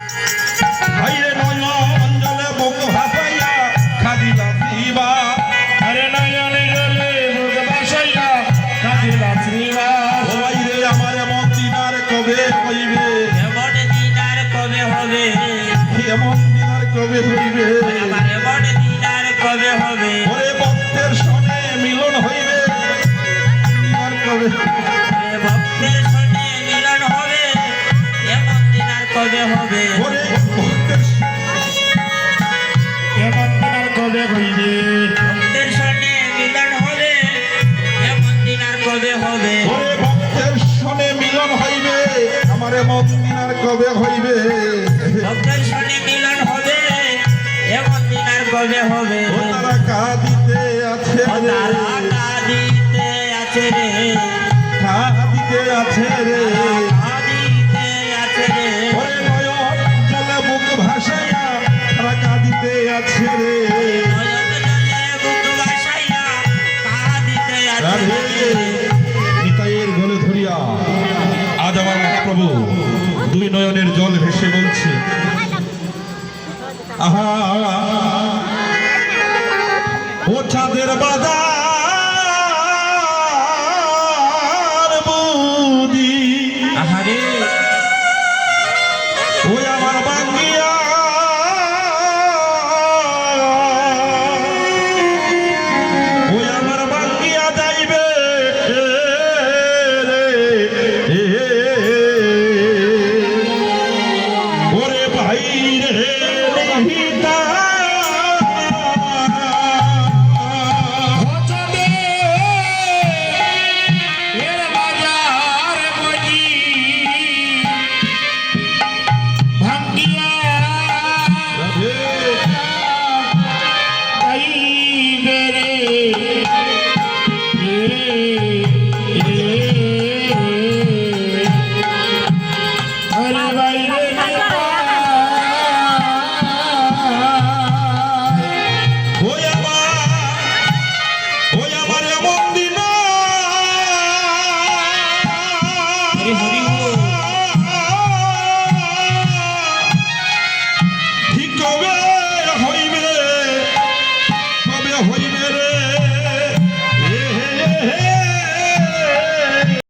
ভাইরে নয়ন জলে বুক ভাসাইয়া খাদিলা শ্রীবা আরে নয়নে জলে বুক ভাসাইয়া কাঁদিলা শ্রীবা ও ভাইরে আমার এমন দিন আর কবে হইবে এমন দিন আর কবে হবে এমন দিন আর কবে হইবে আমার এমন দিন আর কবে হবে ওরে ভক্তের সনে মিলন হইবে দিন আর কবে ভক্তের সঙ্গে মিলন হবে এমন দিন আর কবে হবে ওরে ভক্তের এমন দিন আর কবে হইবে ভক্তের সঙ্গে মিলন হবে এমন দিন আর কবে হবে ওরে ভক্তের সনে মিলন হইবে আমার এমন দিন আর কবে হইবে ভক্তের সঙ্গে মিলন হবে এমন দিন আর কবে হবে ও তারা কাঁদিতে আছে ও তারা কাঁদিতে আছে রে কাঁদিতে আছে রে কাঁদিতে আছে রে ওরে নয়ন জলে বুক ভাসাইয়া তারা কাঁদিতে আছে রে নয়ন জলে বুক ভাসাইয়া কাঁদিতে আছে রাধে রে নিতাইয়ের গলে ধরিয়া আজ আমার মহাপ্রভু দুই নয়নের জল ভেসে বলছে আহা ও চাঁদের বাজার বুদি আহারে ওই আমার বাঙ্গিয়া ওই আমার বাঙ্গিয়া যাইবে ওরে ভাই রে নিহিতা হচবে এর বাজার বজি ভাঙ্গিয়া